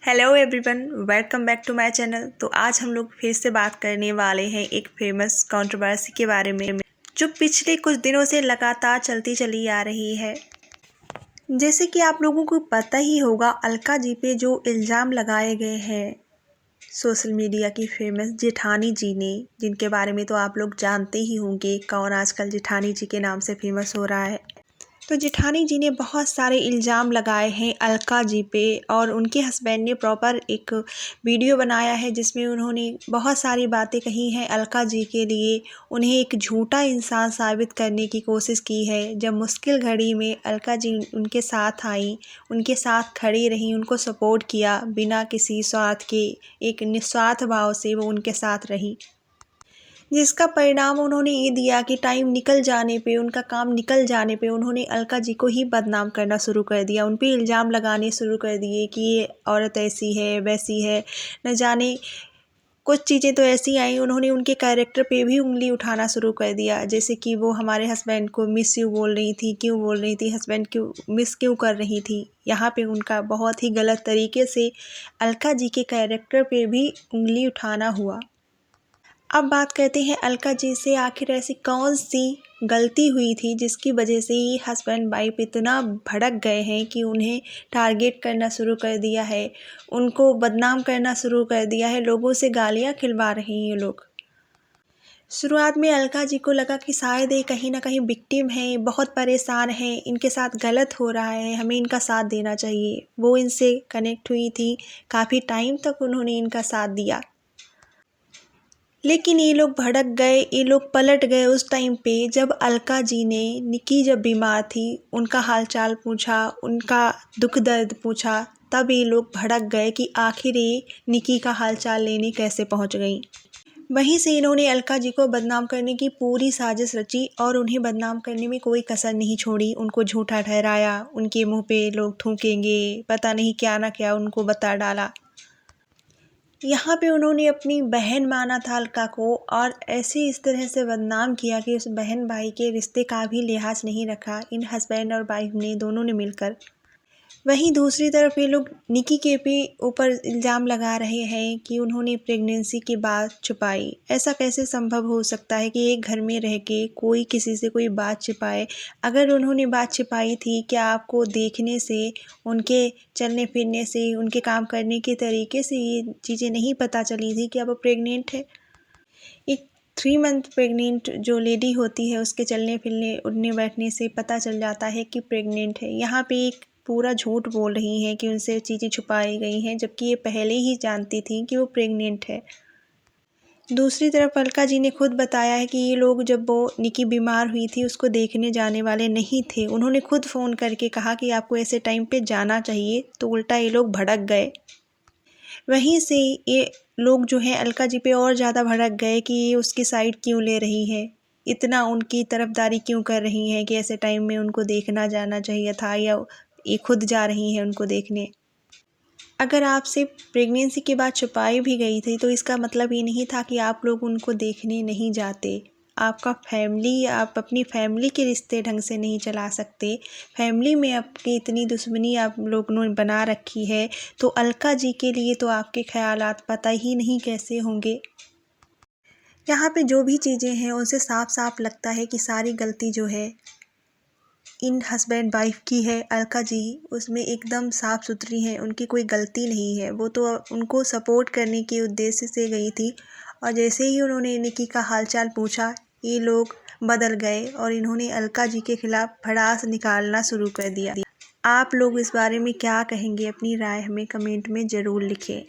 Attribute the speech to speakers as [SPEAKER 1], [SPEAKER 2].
[SPEAKER 1] Hello everyone, welcome back to my channel. तो आज हम लोग फिर से बात करने वाले हैं एक फेमस कंट्रोवर्सी के बारे में जो पिछले कुछ दिनों से लगातार चलती चली आ रही है। जैसे कि आप लोगों को पता ही होगा, अलका जी पे जो इल्ज़ाम लगाए गए हैं सोशल मीडिया की फेमस जेठानी जी ने, जिनके बारे में तो आप लोग जानते ही होंगे कौन आजकल जेठानी जी के नाम से फेमस हो रहा है। तो जेठानी जी ने बहुत सारे इल्ज़ाम लगाए हैं अलका जी पे और उनके हस्बैंड ने प्रॉपर एक वीडियो बनाया है जिसमें उन्होंने बहुत सारी बातें कही हैं अलका जी के लिए। उन्हें एक झूठा इंसान साबित करने की कोशिश की है। जब मुश्किल घड़ी में अलका जी उनके साथ आई, उनके साथ खड़ी रहीं, उनको सपोर्ट किया, बिना किसी स्वार्थ के एक निस्वार्थ भाव से वो उनके साथ रही, जिसका परिणाम उन्होंने ये दिया कि टाइम निकल जाने पे, उनका काम निकल जाने पे उन्होंने अलका जी को ही बदनाम करना शुरू कर दिया। उन पे इल्ज़ाम लगाने शुरू कर दिए कि ये औरत ऐसी है, वैसी है, न जाने कुछ चीज़ें तो ऐसी आई। उन्होंने उनके कैरेक्टर पे भी उंगली उठाना शुरू कर दिया, जैसे कि वो हमारे हस्बैंड को मिस यू बोल रही थी, क्यों बोल रही थी, हस्बैंड क्यों मिस क्यों कर रही थी। यहाँ पे उनका बहुत ही गलत तरीके से अलका जी के कैरेक्टर पे भी उंगली उठाना हुआ। अब बात करते हैं अलका जी से, आखिर ऐसी कौन सी गलती हुई थी जिसकी वजह से ही हस्बैंड वाइफ इतना भड़क गए हैं कि उन्हें टारगेट करना शुरू कर दिया है, उनको बदनाम करना शुरू कर दिया है, लोगों से गालियां खिलवा रहे हैं ये लोग। शुरुआत में अलका जी को लगा कि शायद ये कहीं ना कहीं विक्टिम हैं, बहुत परेशान हैं, इनके साथ गलत हो रहा है, हमें इनका साथ देना चाहिए। वो इनसे कनेक्ट हुई थी, काफ़ी टाइम तक उन्होंने इनका साथ दिया, लेकिन ये लोग भड़क गए, ये लोग पलट गए उस टाइम पे जब अलका जी ने, निकी जब बीमार थी, उनका हालचाल पूछा, उनका दुख दर्द पूछा, तब ये लोग भड़क गए कि आखिर ये निकी का हालचाल लेने कैसे पहुंच गई। वहीं से इन्होंने अलका जी को बदनाम करने की पूरी साजिश रची और उन्हें बदनाम करने में कोई कसर नहीं छोड़ी। उनको झूठा ठहराया, उनके मुंह पे लोग थूकेंगे, पता नहीं क्या ना क्या उनको बता डाला। यहाँ पे उन्होंने अपनी बहन माना था अलका को और ऐसे इस तरह से बदनाम किया कि उस बहन भाई के रिश्ते का भी लिहाज नहीं रखा इन हस्बैंड और वाइफ ने, दोनों ने मिलकर। वहीं दूसरी तरफ ये लोग निकी के भी ऊपर इल्ज़ाम लगा रहे हैं कि उन्होंने प्रेगनेंसी की बात छुपाई। ऐसा कैसे संभव हो सकता है कि एक घर में रह के कोई किसी से कोई बात छिपाए। अगर उन्होंने बात छिपाई थी, क्या आपको देखने से, उनके चलने फिरने से, उनके काम करने के तरीके से ये चीज़ें नहीं पता चली थी कि अब वो प्रेग्नेंट है। एक 3 मंथ प्रेग्नेंट जो लेडी होती है, उसके चलने फिरने, उठने बैठने से पता चल जाता है कि प्रेग्नेंट है। यहाँ पे एक पूरा झूठ बोल रही हैं कि उनसे चीज़ें छुपाई गई हैं, जबकि ये पहले ही जानती थी कि वो प्रेग्नेंट है। दूसरी तरफ अलका जी ने खुद बताया है कि ये लोग, जब वो निकी बीमार हुई थी, उसको देखने जाने वाले नहीं थे। उन्होंने खुद फ़ोन करके कहा कि आपको ऐसे टाइम पे जाना चाहिए, तो उल्टा ये लोग भड़क गए। वहीं से ये लोग जो हैं अलका जी पे और ज़्यादा भड़क गए कि ये उसकी साइड क्यों ले रही हैं, इतना उनकी तरफदारी क्यों कर रही हैं कि ऐसे टाइम में उनको देखना जाना चाहिए था, या ये खुद जा रही हैं उनको देखने। अगर आपसे प्रेगनेंसी की बात छुपाई भी गई थी तो इसका मतलब ये नहीं था कि आप लोग उनको देखने नहीं जाते। आपका फैमिली, आप अपनी फैमिली के रिश्ते ढंग से नहीं चला सकते, फैमिली में आपकी इतनी दुश्मनी आप लोगों ने बना रखी है, तो अलका जी के लिए तो आपके ख्यालात पता ही नहीं कैसे होंगे। यहाँ पे जो भी चीज़ें हैं उनसे साफ साफ लगता है कि सारी गलती जो है इन हस्बैंड वाइफ की है। अलका जी उसमें एकदम साफ़ सुथरी हैं, उनकी कोई गलती नहीं है। वो तो उनको सपोर्ट करने के उद्देश्य से गई थी और जैसे ही उन्होंने निकी का हालचाल पूछा, ये लोग बदल गए और इन्होंने अलका जी के खिलाफ भड़ास निकालना शुरू कर दिया। आप लोग इस बारे में क्या कहेंगे? अपनी राय हमें कमेंट में ज़रूर लिखें।